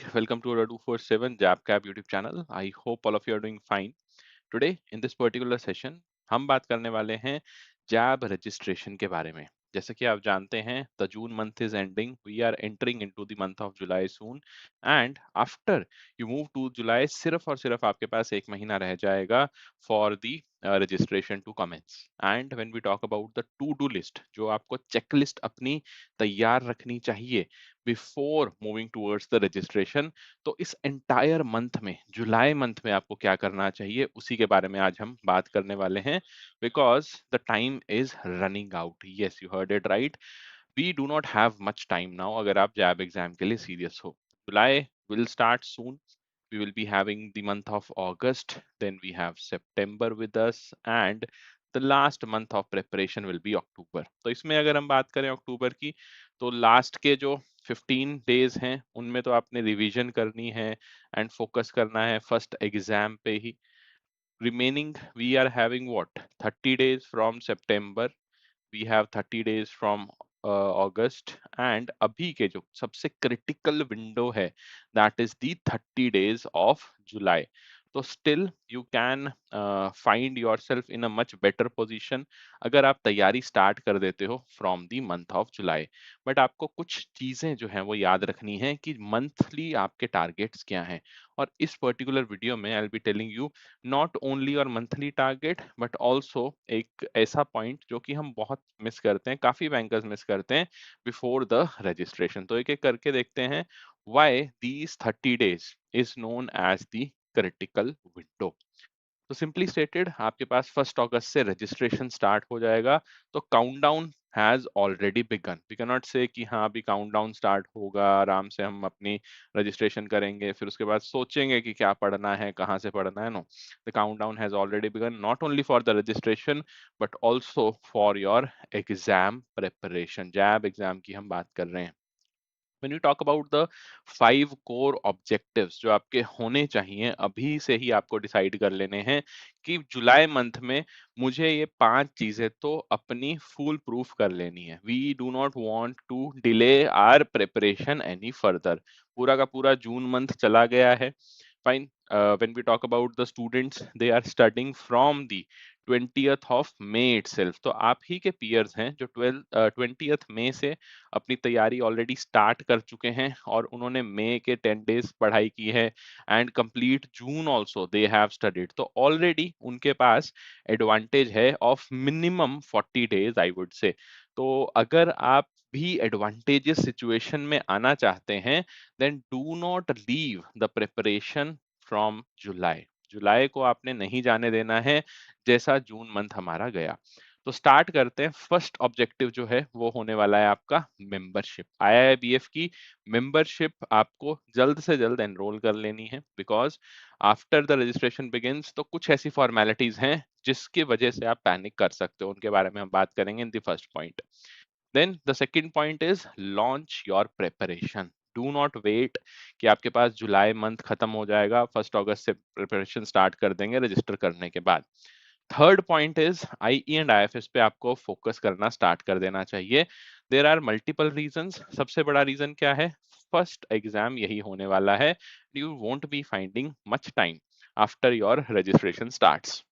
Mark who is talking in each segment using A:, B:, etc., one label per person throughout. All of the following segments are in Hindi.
A: Welcome to our 247 JabCap YouTube channel. I hope all of you are doing fine. Today in this particular session हम बात करने वाले हैं जैब रजिस्ट्रेशन के बारे में। जैसे कि आप जानते हैं the June month is ending, we are entering into the month of July soon and after you move to July सिर्फ और सिर्फ आपके पास एक महीना रह जाएगा for the registration to commence. And when we talk about the to do list, जो आपको चेकलिस्ट अपनी तैयार रखनी चाहिए before moving towards the registration, तो इस एंटायर मंथ में, जुलाई मंथ में आपको क्या करना चाहिए उसी के बारे में आज हम बात करने वाले हैं। Because the time is running out. Yes, you heard it right, we do not have much time now अगर आप जैब एग्जाम के लिए सीरियस हो। July will start soon, we will be having the month of August, then we have September with us, and the last month of preparation will be October। तो इसमें अगर हम बात करें अक्टूबर की, तो लास्ट के जो 15 डेज हैं उनमें तो आपने रिवीजन करनी है एंड फोकस करना है फर्स्ट एग्जाम पे ही। Remaining we are having what 30 days from September, we have 30 days from August, and अभी के जो सबसे क्रिटिकल विंडो है that is the 30 days of July. तो still you can find yourself in a much better position अगर आप तैयारी स्टार्ट कर देते हो from the month of July. But आपको कुछ चीजें जो हैं वो याद रखनी है कि मंथली आपके टारगेट्स क्या हैं। और इस पर्टिकुलर वीडियो में I will be telling you not only और मंथली टारगेट बट ऑल्सो एक ऐसा पॉइंट जो कि हम बहुत मिस करते हैं, काफी बैंकर्स मिस करते हैं बिफोर द रजिस्ट्रेशन। तो एक एक करके देखते हैं why these 30 days is known as the critical window. तो सिंपली स्टेटेड आपके पास 1 अगस्त से रजिस्ट्रेशन स्टार्ट हो जाएगा। तो countdown has already begun. We can not say कि हाँ अभी काउंटडाउन स्टार्ट होगा, आराम से हम अपनी रजिस्ट्रेशन करेंगे फिर उसके बाद सोचेंगे कि क्या पढ़ना है, कहाँ से पढ़ना है। No, the countdown has already begun, not only for the registration but also for your exam preparation. JAIIB exam की हम बात कर रहे हैं। when you talk about the 5 core objectives जो आपके होने चाहिए, अभी से ही आपको डिसाइड कर लेने हैं कि जुलाई मंथ में मुझे ये 5 चीजें तो अपनी फुल प्रूफ कर लेनी है। We do not want to delay our preparation any further. पूरा का पूरा जून मंथ चला गया है, fine. when we talk about the students, they are studying from the 20th of May itself। तो आप ही के peers हैं जो 20th मई से अपनी तैयारी ऑलरेडी स्टार्ट कर चुके हैं और उन्होंने मई के 10 डेज पढ़ाई की है and complete June also they have studied. तो ऑलरेडी उनके पास एडवांटेज है of minimum 40 days I would say. तो अगर आप भी एडवांटेजेस सिचुएशन में आना चाहते हैं then do not leave the preparation from July. जुलाई को आपने नहीं जाने देना है जैसा जून मंथ हमारा गया। तो स्टार्ट करते हैं। फर्स्ट ऑब्जेक्टिव जो है वो होने वाला है आपका मेंबरशिप। आईआईबीएफ की मेंबरशिप आपको जल्द से जल्द एनरोल कर लेनी है because after the registration begins तो कुछ ऐसी फॉर्मेलिटीज हैं जिसकी वजह से आप पैनिक कर सकते हो, उनके बारे में हम बात करेंगे in the first point. Then the second point is launch your preparation. Do not wait कि आपके पास जुलाई मंथ खत्म हो जाएगा, 1 अगस्त से प्रिपरेशन स्टार्ट कर देंगे रजिस्टर करने के बाद। Third point is IE and IFS पे आपको फोकस करना स्टार्ट कर देना चाहिए। There are multiple reasons. सबसे बड़ा रीजन क्या है? फर्स्ट एग्जाम यही होने वाला है, you won't be finding much time after your registration starts.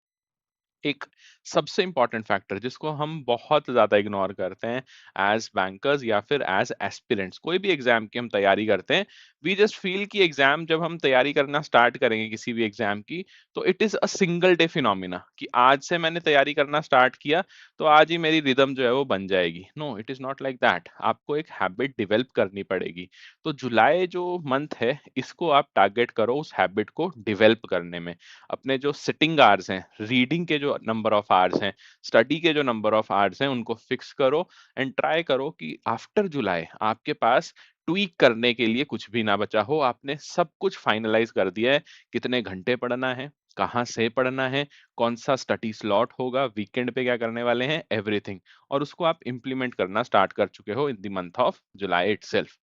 A: एक सबसे इंपॉर्टेंट फैक्टर जिसको हम बहुत ज्यादा इग्नोर करते हैं एज बैंकर्स या फिर एज एस्पिरेंट्स, कोई भी एग्जाम की हम तैयारी करते हैं, वी जस्ट फील कि एग्जाम जब हम तैयारी करना स्टार्ट करेंगे किसी भी एग्जाम की तो it is a single day phenomena कि आज से मैंने तैयारी करना स्टार्ट किया तो आज ही मेरी रिदम जो है वो बन जाएगी। No, it is not like that. आपको एक हैबिट डेवलप करनी पड़ेगी। तो जुलाई जो मंथ है इसको आप टारगेट करो उस हैबिट को डेवलप करने में। अपने जो सिटिंग आवर्स हैं, रीडिंग के जो नंबर ऑफ आवर्स हैं, स्टडी के जो नंबर ऑफ आवर्स हैं, उनको फिक्स करो एंड ट्राई करो कि आफ्टर जुलाई आपके पास ट्वीक करने के लिए कुछ भी ना बचा हो। आपने सब कुछ फाइनलाइज कर दिया है, कितने घंटे पढ़ना है, कहाँ से पढ़ना है, कौन सा स्टडी स्लॉट होगा, वीकेंड पे क्या करने वाले हैं, एवरीथिंग। और उसको आप इम्प्लीमेंट करना स्टार्ट कर चुके हो in the month of July itself.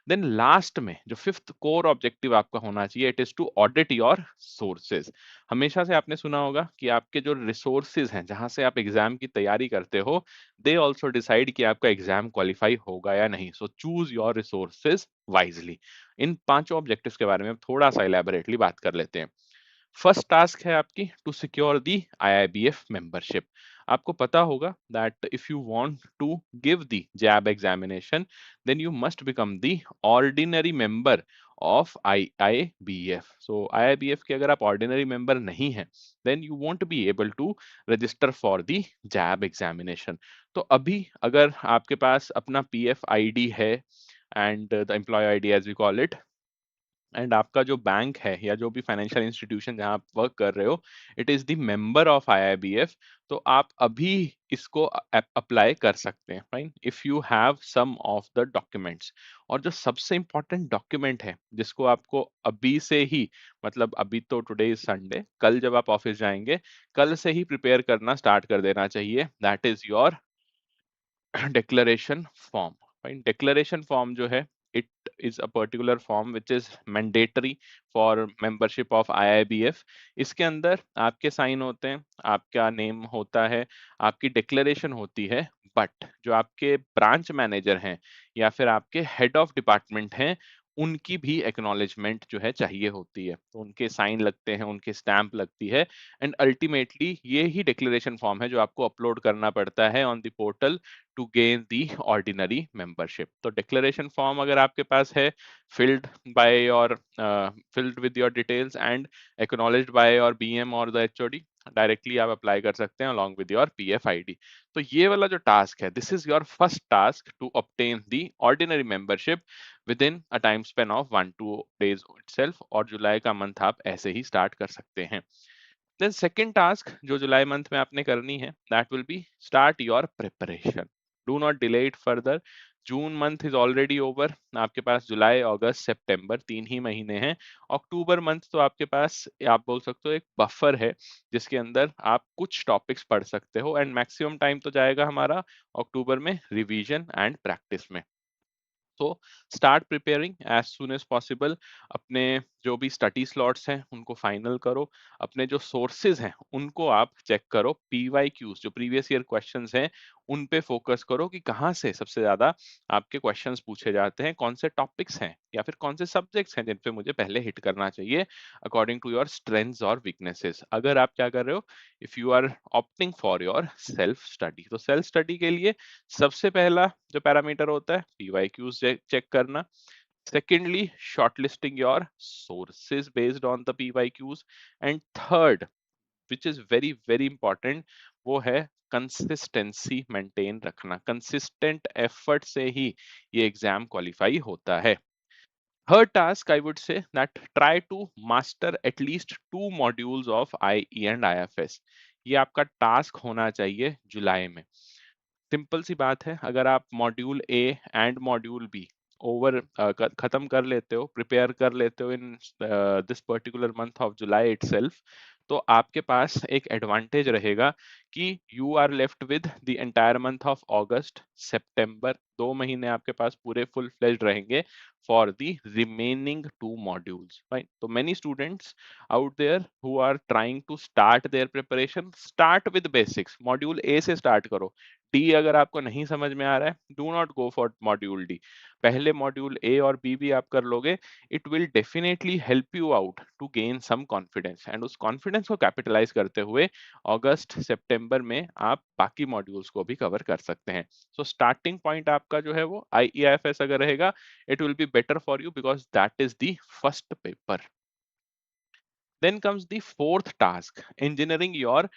A: Then last में जो फिफ्थ कोर ऑब्जेक्टिव आपका होना चाहिए, it is to audit your sources. हमेशा से आपने सुना होगा कि आपके जो रिसोर्सेज हैं जहां से आप एग्जाम की तैयारी करते हो, दे ऑल्सो डिसाइड कि आपका एग्जाम क्वालिफाई होगा या नहीं। So choose your resources wisely. इन पांचों ऑब्जेक्टिव्स के बारे में थोड़ा सा इलेबोरेटली बात कर लेते हैं। फर्स्ट टास्क है आपकी to secure the IIBF membership. आपको पता होगा that if you want to give the JAIIB examination, then you must become the ordinary member of IIBF. So IIBF के अगर आप ऑर्डिनरी मेंबर नहीं हैं, then you won't be able to register for the JAIIB examination. तो अभी अगर आपके पास अपना पीएफ आईडी है, and the employee ID as we call it, and आपका जो बैंक है या जो भी फाइनेंशियल इंस्टीट्यूशन जहां आप वर्क कर रहे हो, it is the member of IIBF, तो आप अभी इसको अप्लाई कर सकते हैं, fine, if you have some of the documents. और जो सबसे इंपॉर्टेंट डॉक्यूमेंट है जिसको आपको अभी से ही, मतलब अभी तो टुडे इज संडे, कल जब आप ऑफिस जाएंगे, कल से ही प्रिपेयर करना स्टार्ट कर देना चाहिए, that is your declaration form. Right? Declaration form जो है, it is a particular form which is mandatory for membership of IIBF. इसके अंदर आपके साइन होते हैं, आपका नेम होता है, आपकी डिक्लेरेशन होती है, बट जो आपके ब्रांच मैनेजर हैं या फिर आपके हेड ऑफ डिपार्टमेंट हैं, उनकी भी एक्नॉलेजमेंट जो है चाहिए होती है। तो उनके साइन लगते हैं, उनके स्टैंप लगती है, एंड अल्टीमेटली ये ही डिक्लेरेशन फॉर्म है जो आपको अपलोड करना पड़ता है on the portal to gain the ordinary membership. तो डिक्लेरेशन फॉर्म अगर आपके पास है, filled by your filled with your details and acknowledged by your BM और द एचओडी, डायरेक्टली आप अप्लाई कर सकते हैं along with your PF ID. तो ये वाला जो टास्क है, this is your first task to obtain the ordinary membership within a time span of 1-2 days itself, और जुलाई का मंथ आप ऐसे ही स्टार्ट कर सकते हैं। देन सेकेंड टास्क जो जुलाई मंथ में आपने करनी है, that will be start your preparation. Do not delay it further. June month is already over, आपके पास जुलाई, अगस्त, सितंबर 3 ही महीने हैं। अक्टूबर मंथ तो आपके पास, आप बोल सकते हो, एक बफर है जिसके अंदर आप कुछ टॉपिक्स पढ़ सकते हो, एंड मैक्सिमम टाइम तो जाएगा हमारा अक्टूबर में रिवीजन एंड प्रैक्टिस में। तो start preparing as soon as possible. अपने जो भी स्टडी स्लॉट्स हैं उनको फाइनल करो, अपने जो सोर्सेज हैं उनको आप चेक करो, पीवाईक्यूज जो प्रीवियस ईयर क्वेश्चंस हैं उन पे फोकस करो कि कहाँ से सबसे ज्यादा आपके क्वेश्चंस पूछे जाते हैं, कौन से टॉपिक्स हैं या फिर कौन से सब्जेक्ट्स हैं जिन पे मुझे पहले हिट करना चाहिए अकॉर्डिंग टू योर स्ट्रेंथ्स और वीकनेसेस। अगर आप क्या कर रहे हो, if you are opting for your self study, तो सेल्फ स्टडी के लिए सबसे पहला जो पैरामीटर होता है, पीवाईक्यूज चेक करना। Secondly, shortlisting your sources based on the PYQs. And third, which is very, very important, वो है कंसिस्टेंसी मेंटेन रखना। कंसिस्टेंट एफर्ट से ही ये एग्जाम क्वालिफाई होता है। Third task, I would say that try to master at least 2 modules of IE and IFS. ये आपका टास्क होना चाहिए जुलाई में। सिंपल सी बात है, अगर आप module A and module B over खत्म कर लेते हो, प्रिपेयर कर लेते हो in this particular month of July itself, तो आपके पास एक एडवांटेज रहेगा कि you are left with the entire month of August September, 2 महीने आपके पास पूरे फुल फ्लेज्ड रहेंगे for the remaining 2 modules, right. तो many students out there who are trying to start their preparation, start with basics, module A से स्टार्ट करो। डी अगर आपको नहीं समझ में आ रहा है, do not go for module D, पहले मॉड्यूल ए और बी भी आप कर लोगे, it will definitely help you out to gain some confidence, and उस कॉन्फिडेंस को कैपिटलाइज करते हुए अगस्त सितंबर में आप बाकी मॉड्यूल्स को भी कवर कर सकते हैं। सो स्टार्टिंग पॉइंट आपका जो है वो IEIFS अगर रहेगा, it will be better for you because that is the first paper. Then comes the fourth task, engineering your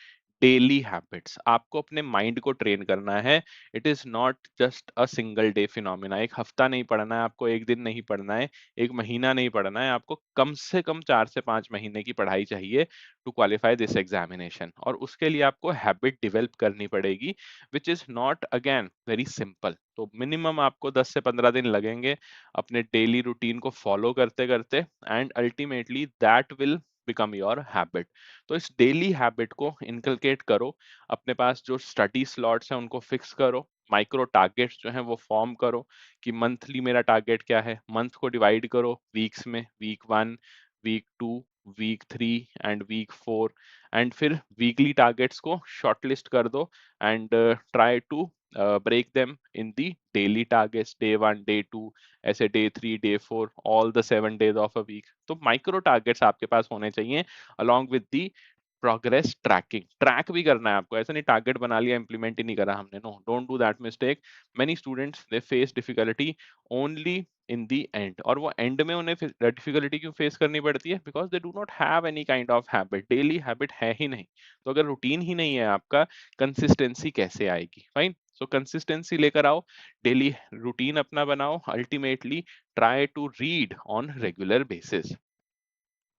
A: daily habits. आपको अपने माइंड को ट्रेन करना है। It is not just a single day phenomena. एक हफ्ता नहीं पढ़ना है आपको, एक दिन नहीं पढ़ना है, एक महीना नहीं पढ़ना है आपको, कम से कम 4 से 5 महीने की पढ़ाई चाहिए टू क्वालिफाई दिस एग्जामिनेशन। और उसके लिए आपको हैबिट डिवेल्प करनी पड़ेगी, which is not again very simple. तो मिनिमम आपको 10 से 15 दिन लगेंगे अपने डेली रूटीन को फॉलो करते करते, and ultimately that will become your habit. तो इस डेली हैबिट को इनकलकेट करो, अपने पास जो स्टडी स्लॉट्स हैं उनको फिक्स करो, माइक्रो टारगेट्स जो हैं वो फॉर्म करो कि मंथली मेरा टारगेट क्या है। मंथ को डिवाइड करो वीक्स में, week 1, week 2, week 3 and week 4, and फिर वीकली टारगेट्स को शॉर्टलिस्ट कर दो and try to break them in the daily targets, day 1, day 2, ऐसे day 3, day 4, all the 7 days of a week। तो माइक्रो टारगेट्स आपके पास होने चाहिए along with the progress tracking. Track भी करना है आपको, ऐसा नहीं टारगेट बना लिया इंप्लीमेंट ही नहीं करा हमने। No, don't do that mistake. Many students they face difficulty only in the end, और वो एंड में उन्हें डिफिकल्टी क्यों फेस करनी पड़ती है? Because they do not have any kind of habit, daily habit है ही नहीं। तो अगर रूटीन ही नहीं है आपका, कंसिस्टेंसी कैसे आएगी? फाइन, सो कंसिस्टेंसी लेकर आओ, डेली रूटीन अपना बनाओ, ultimately try to read on regular basis.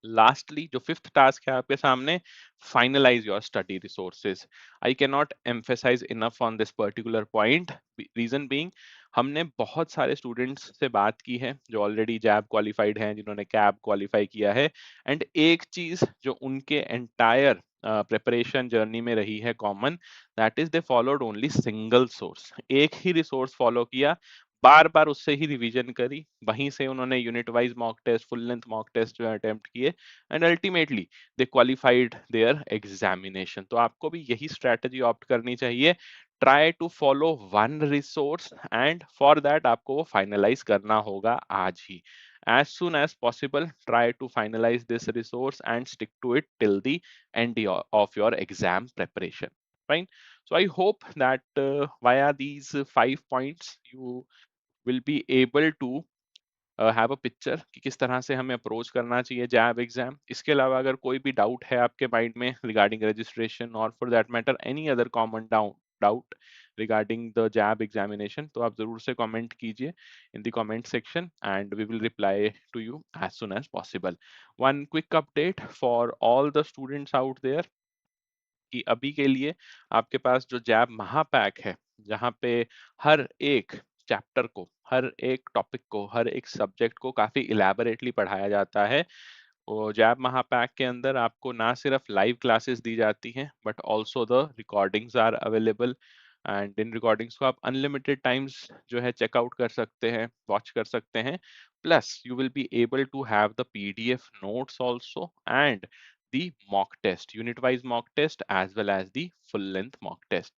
A: Lastly जो फिफ्थ टास्क है आपके सामने, finalize your study resources. I can not emphasize enough on this particular point. Reason being, हमने बहुत सारे स्टूडेंट्स से बात की है जो ऑलरेडी जैब क्वालिफाइड हैं, जिन्होंने कैब क्वालिफाई किया है, एंड एक चीज जो उनके एंटायर प्रिपरेशन जर्नी में रही है common, that is they followed only single source. एक ही रिसोर्स फॉलो किया, बार बार उससे ही रिवीजन करी, वहीं से उन्होंने unit wise mock test, full length mock test जो है अटेम्प्ट किए, and ultimately they qualified their examination. तो आपको भी यही स्ट्रैटेजी ऑप्ट करनी चाहिए। Try to follow one resource and for that आपको वो फाइनलाइज करना होगा आज ही। as soon as possible try to finalize this resource and stick to it till the end of your exam preparation. Fine. So I hope that via these 5 points you will be able to have a picture कि किस तरह से हमें अप्रोच करना चाहिए जैब एग्जाम। इसके अलावा अगर कोई भी डाउट है आपके माइंड में रिगार्डिंग रजिस्ट्रेशन, और for that matter any other common doubt regarding the JAIIB examination, तो आप जरूर से कमेंट कीजिए in the comment section and we will reply to you as soon as possible. One quick update for all the students out there कि अभी के लिए आपके पास जो जैब महापैक है, जहाँ पे हर एक चैप्टर को, हर एक टॉपिक को, हर एक सब्जेक्ट को काफी इलेबोरेटली पढ़ाया जाता है, वो जैब महापैक के अंदर आपको ना सिर्फ लाइव क्लासेस दी जाती हैं but also the recordings are available, and इन रिकॉर्डिंग्स को आप अनलिमिटेड टाइम्स जो है चेकआउट कर सकते हैं, वॉच कर सकते हैं। Plus you will be able to have the PDF notes also and the mock test, unit wise mock test as well as the full length mock test।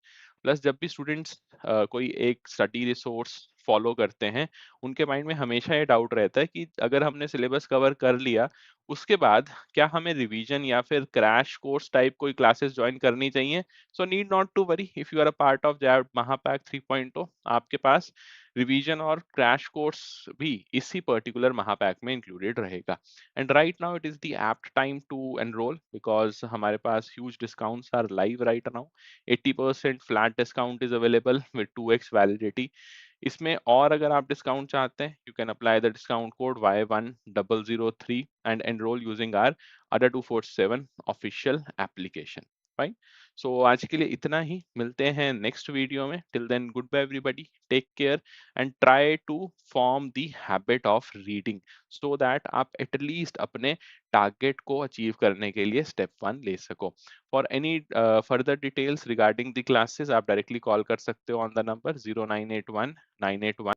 A: Plus जब भी स्टूडेंट्स कोई एक स्टडी रिसोर्स फॉलो करते हैं, उनके माइंड में हमेशा ये डाउट रहता है कि अगर हमने सिलेबस कवर कर लिया, उसके बाद क्या हमें रिवीजन या फिर क्रैश कोर्स टाइप कोई क्लासेस ज्वाइन करनी चाहिए? So need not to worry, if you are a part of JAIIB Mahapack 3.0, आपके पास रिवीजन और क्रैश कोर्स भी इसी पर्टिकुलर महापैक में इंक्लूडेड रहेगा। And right now it is the apt time to enrol because हमारे पास huge discounts are live right now. 80% flat discount is available with 2x validity. इसमें और अगर आप डिस्काउंट चाहते हैं, you can apply the discount code Y1003 and enrol using our Adda 247 official application. Fine, so आज के लिए इतना ही, मिलते हैं नेक्स्ट वीडियो में। Till then good bye everybody, take care and try to form the habit of reading so that आप एटलीस्ट अपने टारगेट को अचीव करने के लिए स्टेप 1 ले सको। For any further details regarding the classes आप डायरेक्टली कॉल कर सकते हो ऑन द नंबर 0981 981